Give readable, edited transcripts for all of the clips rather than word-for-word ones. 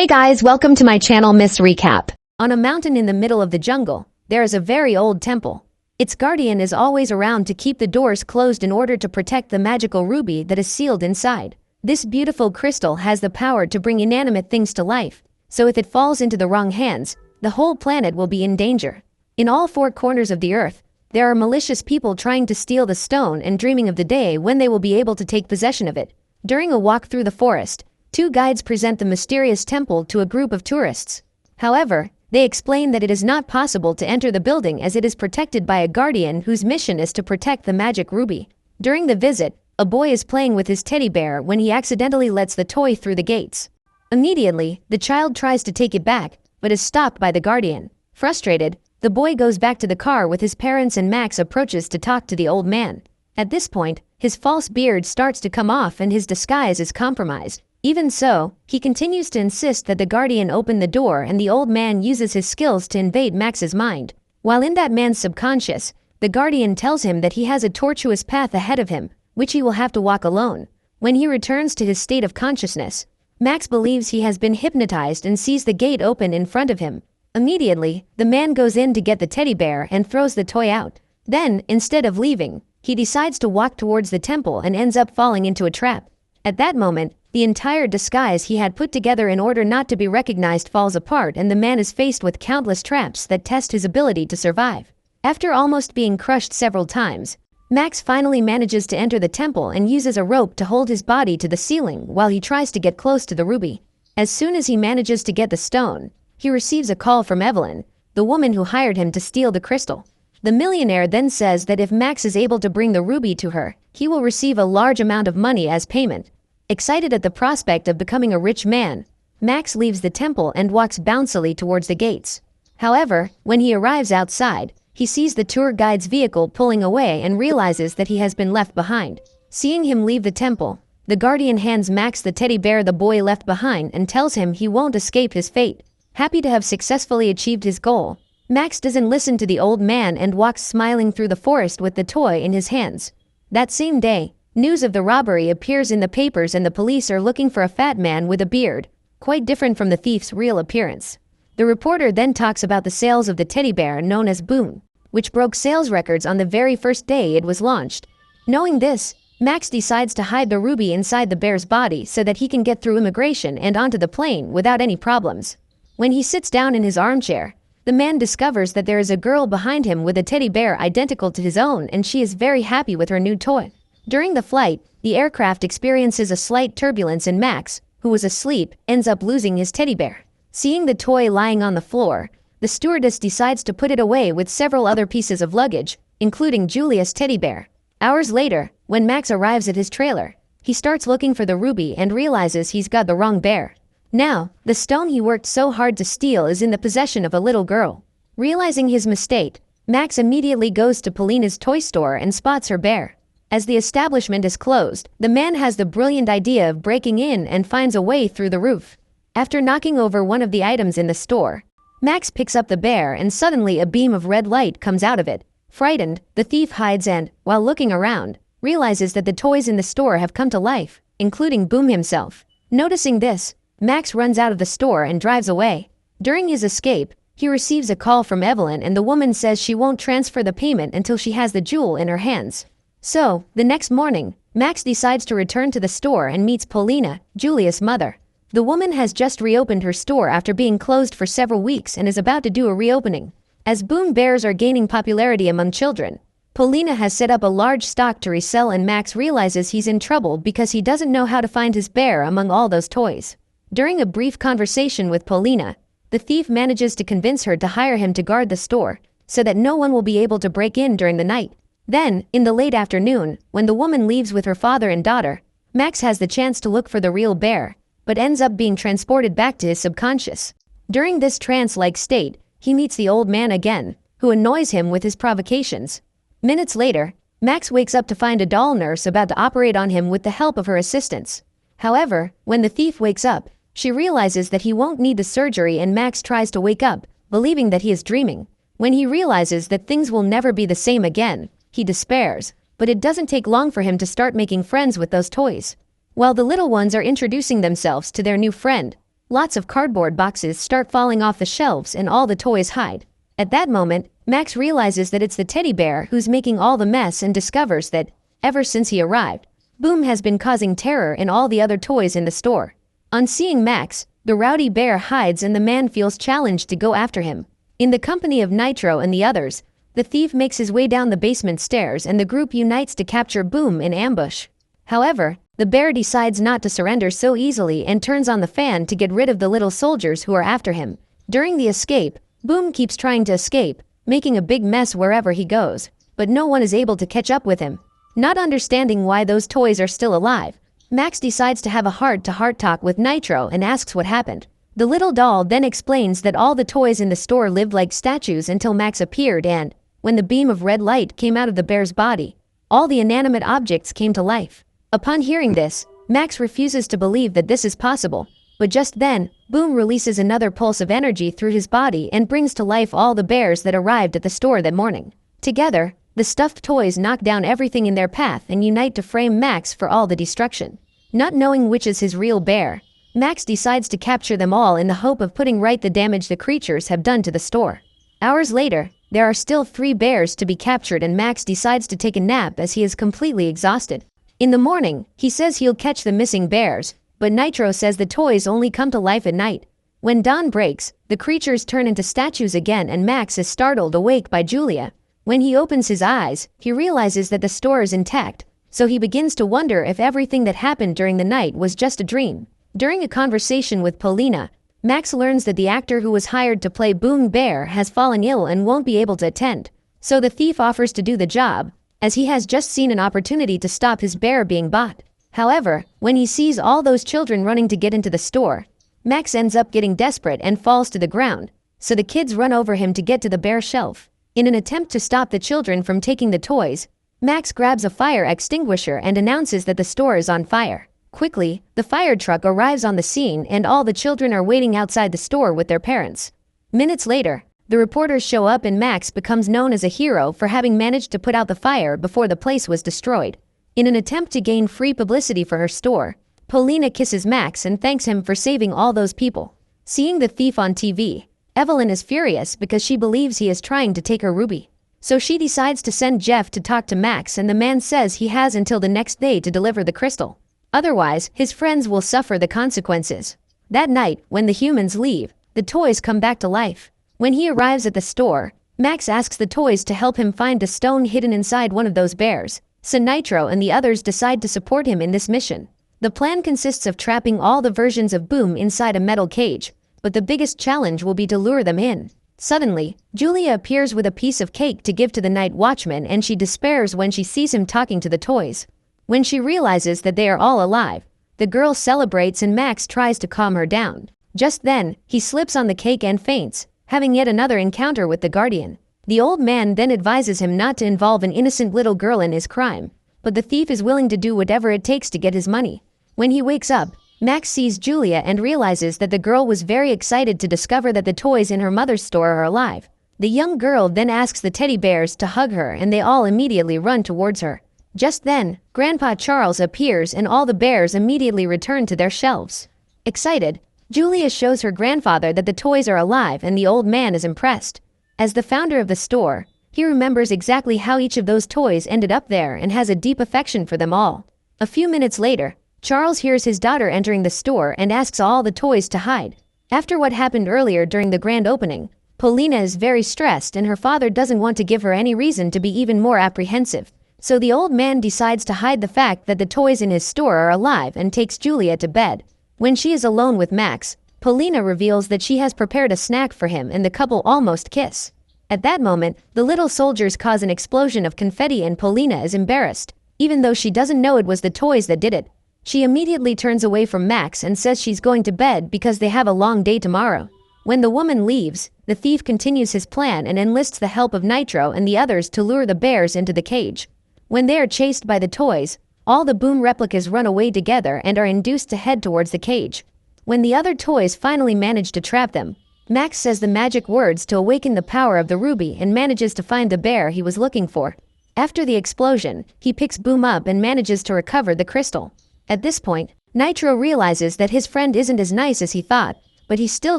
Hey guys, welcome to my channel Miss Recap. On a mountain in the middle of the jungle, there is a very old temple. Its guardian is always around to keep the doors closed in order to protect the magical ruby that is sealed inside. This beautiful crystal has the power to bring inanimate things to life, so if it falls into the wrong hands, the whole planet will be in danger. In all four corners of the earth, there are malicious people trying to steal the stone and dreaming of the day when they will be able to take possession of it. During a walk through the forest, two guides present the mysterious temple to a group of tourists. However, they explain that it is not possible to enter the building as it is protected by a guardian whose mission is to protect the magic ruby. During the visit, a boy is playing with his teddy bear when he accidentally lets the toy through the gates. Immediately, the child tries to take it back, but is stopped by the guardian. Frustrated, the boy goes back to the car with his parents and Max approaches to talk to the old man. At this point, his false beard starts to come off and his disguise is compromised. Even so, he continues to insist that the guardian open the door and the old man uses his skills to invade Max's mind. While in that man's subconscious, the guardian tells him that he has a tortuous path ahead of him, which he will have to walk alone. When he returns to his state of consciousness, Max believes he has been hypnotized and sees the gate open in front of him. Immediately, the man goes in to get the teddy bear and throws the toy out. Then, instead of leaving, he decides to walk towards the temple and ends up falling into a trap. At that moment, the entire disguise he had put together in order not to be recognized falls apart and the man is faced with countless traps that test his ability to survive. After almost being crushed several times, Max finally manages to enter the temple and uses a rope to hold his body to the ceiling while he tries to get close to the ruby. As soon as he manages to get the stone, he receives a call from Evelyn, the woman who hired him to steal the crystal. The millionaire then says that if Max is able to bring the ruby to her, he will receive a large amount of money as payment. Excited at the prospect of becoming a rich man, Max leaves the temple and walks bouncily towards the gates. However, when he arrives outside, he sees the tour guide's vehicle pulling away and realizes that he has been left behind. Seeing him leave the temple, the guardian hands Max the teddy bear the boy left behind and tells him he won't escape his fate. Happy to have successfully achieved his goal, Max doesn't listen to the old man and walks smiling through the forest with the toy in his hands. That same day, news of the robbery appears in the papers and the police are looking for a fat man with a beard, quite different from the thief's real appearance. The reporter then talks about the sales of the teddy bear known as Boom, which broke sales records on the very first day it was launched. Knowing this, Max decides to hide the ruby inside the bear's body so that he can get through immigration and onto the plane without any problems. When he sits down in his armchair, the man discovers that there is a girl behind him with a teddy bear identical to his own and she is very happy with her new toy. During the flight, the aircraft experiences a slight turbulence and Max, who was asleep, ends up losing his teddy bear. Seeing the toy lying on the floor, the stewardess decides to put it away with several other pieces of luggage, including Julia's teddy bear. Hours later, when Max arrives at his trailer, he starts looking for the ruby and realizes he's got the wrong bear. Now, the stone he worked so hard to steal is in the possession of a little girl. Realizing his mistake, Max immediately goes to Polina's toy store and spots her bear. As the establishment is closed, the man has the brilliant idea of breaking in and finds a way through the roof. After knocking over one of the items in the store, Max picks up the bear and suddenly a beam of red light comes out of it. Frightened, the thief hides and, while looking around, realizes that the toys in the store have come to life, including Boom himself. Noticing this, Max runs out of the store and drives away. During his escape, he receives a call from Evelyn and the woman says she won't transfer the payment until she has the jewel in her hands. So, the next morning, Max decides to return to the store and meets Polina, Julia's mother. The woman has just reopened her store after being closed for several weeks and is about to do a reopening. As Boom bears are gaining popularity among children, Polina has set up a large stock to resell and Max realizes he's in trouble because he doesn't know how to find his bear among all those toys. During a brief conversation with Polina, the thief manages to convince her to hire him to guard the store, so that no one will be able to break in during the night. Then, in the late afternoon, when the woman leaves with her father and daughter, Max has the chance to look for the real bear, but ends up being transported back to his subconscious. During this trance-like state, he meets the old man again, who annoys him with his provocations. Minutes later, Max wakes up to find a doll nurse about to operate on him with the help of her assistants. However, when the thief wakes up, she realizes that he won't need the surgery and Max tries to wake up, believing that he is dreaming. When he realizes that things will never be the same again, he despairs, but it doesn't take long for him to start making friends with those toys. While the little ones are introducing themselves to their new friend, lots of cardboard boxes start falling off the shelves and all the toys hide. At that moment, Max realizes that it's the teddy bear who's making all the mess and discovers that, ever since he arrived, Boom has been causing terror in all the other toys in the store. On seeing Max, the rowdy bear hides and the man feels challenged to go after him. In the company of Nitro and the others, the thief makes his way down the basement stairs and the group unites to capture Boom in ambush. However, the bear decides not to surrender so easily and turns on the fan to get rid of the little soldiers who are after him. During the escape, Boom keeps trying to escape, making a big mess wherever he goes, but no one is able to catch up with him. Not understanding why those toys are still alive, Max decides to have a heart-to-heart talk with Nitro and asks what happened. The little doll then explains that all the toys in the store lived like statues until Max appeared and, when the beam of red light came out of the bear's body, all the inanimate objects came to life. Upon hearing this, Max refuses to believe that this is possible, but just then, Boom releases another pulse of energy through his body and brings to life all the bears that arrived at the store that morning. Together, the stuffed toys knock down everything in their path and unite to frame Max for all the destruction. Not knowing which is his real bear, Max decides to capture them all in the hope of putting right the damage the creatures have done to the store. Hours later, there are still 3 bears to be captured and Max decides to take a nap as he is completely exhausted. In the morning, he says he'll catch the missing bears, but Nitro says the toys only come to life at night. When dawn breaks, the creatures turn into statues again and Max is startled awake by Julia. When he opens his eyes, he realizes that the store is intact, so he begins to wonder if everything that happened during the night was just a dream. During a conversation with Paulina, Max learns that the actor who was hired to play Boom Bear has fallen ill and won't be able to attend, so the thief offers to do the job, as he has just seen an opportunity to stop his bear being bought. However, when he sees all those children running to get into the store, Max ends up getting desperate and falls to the ground, so the kids run over him to get to the bear shelf. In an attempt to stop the children from taking the toys, Max grabs a fire extinguisher and announces that the store is on fire. Quickly, the fire truck arrives on the scene and all the children are waiting outside the store with their parents. Minutes later, the reporters show up and Max becomes known as a hero for having managed to put out the fire before the place was destroyed. In an attempt to gain free publicity for her store, Paulina kisses Max and thanks him for saving all those people. Seeing the thief on TV, Evelyn is furious because she believes he is trying to take her ruby. So she decides to send Jeff to talk to Max and the man says he has until the next day to deliver the crystal. Otherwise, his friends will suffer the consequences. That night, when the humans leave, the toys come back to life. When he arrives at the store, Max asks the toys to help him find the stone hidden inside one of those bears, so Nitro and the others decide to support him in this mission. The plan consists of trapping all the versions of Boom inside a metal cage, but the biggest challenge will be to lure them in. Suddenly, Julia appears with a piece of cake to give to the night watchman and she despairs when she sees him talking to the toys. When she realizes that they are all alive, the girl celebrates and Max tries to calm her down. Just then, he slips on the cake and faints, having yet another encounter with the Guardian. The old man then advises him not to involve an innocent little girl in his crime, but the thief is willing to do whatever it takes to get his money. When he wakes up, Max sees Julia and realizes that the girl was very excited to discover that the toys in her mother's store are alive. The young girl then asks the teddy bears to hug her and they all immediately run towards her. Just then, Grandpa Charles appears and all the bears immediately return to their shelves. Excited, Julia shows her grandfather that the toys are alive and the old man is impressed. As the founder of the store, he remembers exactly how each of those toys ended up there and has a deep affection for them all. A few minutes later, Charles hears his daughter entering the store and asks all the toys to hide. After what happened earlier during the grand opening, Paulina is very stressed and her father doesn't want to give her any reason to be even more apprehensive. So the old man decides to hide the fact that the toys in his store are alive and takes Julia to bed. When she is alone with Max, Paulina reveals that she has prepared a snack for him and the couple almost kiss. At that moment, the little soldiers cause an explosion of confetti and Paulina is embarrassed, even though she doesn't know it was the toys that did it. She immediately turns away from Max and says she's going to bed because they have a long day tomorrow. When the woman leaves, the thief continues his plan and enlists the help of Nitro and the others to lure the bears into the cage. When they are chased by the toys, all the Boom replicas run away together and are induced to head towards the cage. When the other toys finally manage to trap them, Max says the magic words to awaken the power of the ruby and manages to find the bear he was looking for. After the explosion, he picks Boom up and manages to recover the crystal. At this point, Nitro realizes that his friend isn't as nice as he thought, but he still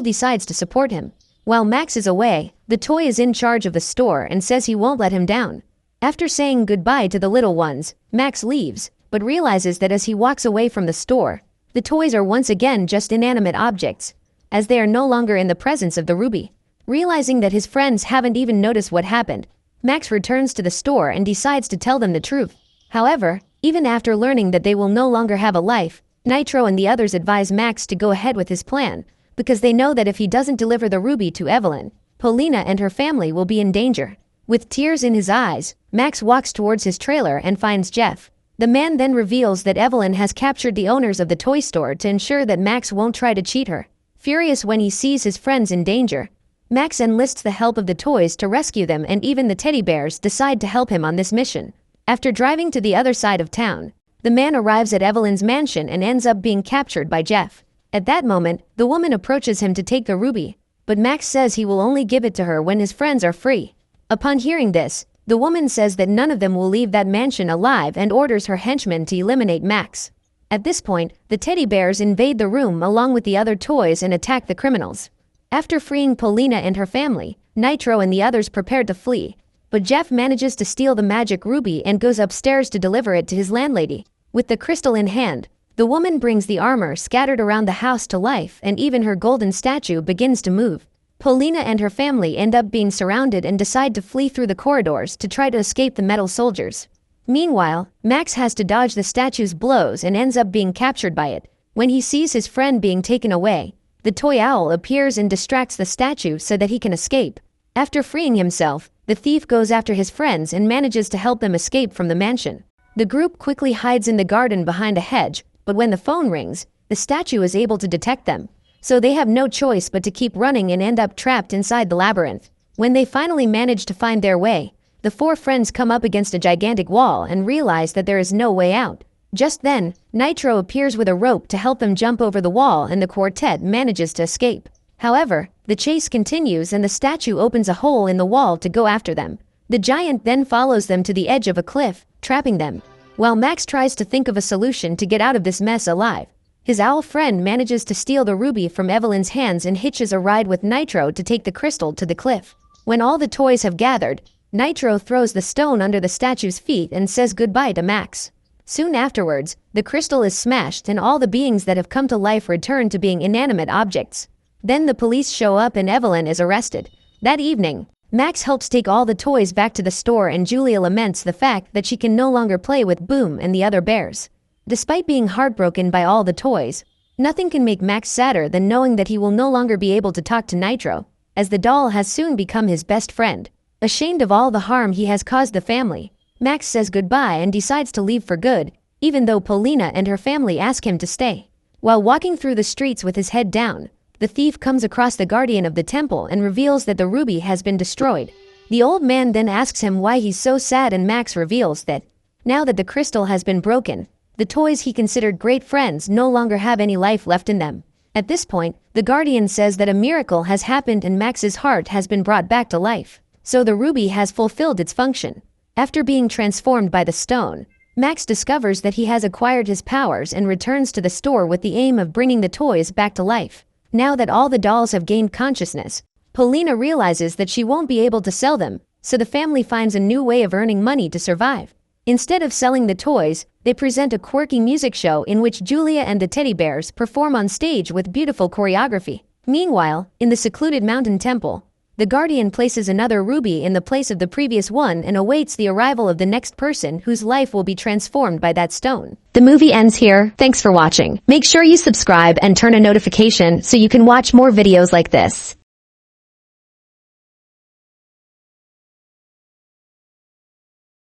decides to support him. While Max is away, the toy is in charge of the store and says he won't let him down. After saying goodbye to the little ones, Max leaves, but realizes that as he walks away from the store, the toys are once again just inanimate objects, as they are no longer in the presence of the ruby. Realizing that his friends haven't even noticed what happened, Max returns to the store and decides to tell them the truth. However, even after learning that they will no longer have a life, Nitro and the others advise Max to go ahead with his plan, because they know that if he doesn't deliver the ruby to Evelyn, Paulina and her family will be in danger. With tears in his eyes, Max walks towards his trailer and finds Jeff. The man then reveals that Evelyn has captured the owners of the toy store to ensure that Max won't try to cheat her. Furious when he sees his friends in danger, Max enlists the help of the toys to rescue them, and even the teddy bears decide to help him on this mission. After driving to the other side of town, the man arrives at Evelyn's mansion and ends up being captured by Jeff. At that moment, the woman approaches him to take the ruby, but Max says he will only give it to her when his friends are free. Upon hearing this, the woman says that none of them will leave that mansion alive and orders her henchmen to eliminate Max. At this point, the teddy bears invade the room along with the other toys and attack the criminals. After freeing Paulina and her family, Nitro and the others prepare to flee, but Jeff manages to steal the magic ruby and goes upstairs to deliver it to his landlady. With the crystal in hand, the woman brings the armor scattered around the house to life, and even her golden statue begins to move. Paulina and her family end up being surrounded and decide to flee through the corridors to try to escape the metal soldiers. Meanwhile, Max has to dodge the statue's blows and ends up being captured by it. When he sees his friend being taken away, the toy owl appears and distracts the statue so that he can escape. After freeing himself, the thief goes after his friends and manages to help them escape from the mansion. The group quickly hides in the garden behind a hedge, but when the phone rings, the statue is able to detect them, so they have no choice but to keep running and end up trapped inside the labyrinth. When they finally manage to find their way, the four friends come up against a gigantic wall and realize that there is no way out. Just then, Nitro appears with a rope to help them jump over the wall, and the quartet manages to escape. However, the chase continues and the statue opens a hole in the wall to go after them. The giant then follows them to the edge of a cliff, trapping them. While Max tries to think of a solution to get out of this mess alive, his owl friend manages to steal the ruby from Evelyn's hands and hitches a ride with Nitro to take the crystal to the cliff. When all the toys have gathered, Nitro throws the stone under the statue's feet and says goodbye to Max. Soon afterwards, the crystal is smashed and all the beings that have come to life return to being inanimate objects. Then the police show up and Evelyn is arrested. That evening, Max helps take all the toys back to the store, and Julia laments the fact that she can no longer play with Boom and the other bears. Despite being heartbroken by all the toys, nothing can make Max sadder than knowing that he will no longer be able to talk to Nitro, as the doll has soon become his best friend. Ashamed of all the harm he has caused the family, Max says goodbye and decides to leave for good, even though Paulina and her family ask him to stay. While walking through the streets with his head down, the thief comes across the guardian of the temple and reveals that the ruby has been destroyed. The old man then asks him why he's so sad, and Max reveals that, now that the crystal has been broken, the toys he considered great friends no longer have any life left in them. At this point, the guardian says that a miracle has happened and Max's heart has been brought back to life, so the ruby has fulfilled its function. After being transformed by the stone, Max discovers that he has acquired his powers and returns to the store with the aim of bringing the toys back to life. Now that all the dolls have gained consciousness, Paulina realizes that she won't be able to sell them, so the family finds a new way of earning money to survive. Instead of selling the toys, they present a quirky music show in which Julia and the teddy bears perform on stage with beautiful choreography. Meanwhile, in the secluded mountain temple, the guardian places another ruby in the place of the previous one and awaits the arrival of the next person whose life will be transformed by that stone. The movie ends here. Thanks for watching. Make sure you subscribe and turn on notification so you can watch more videos like this.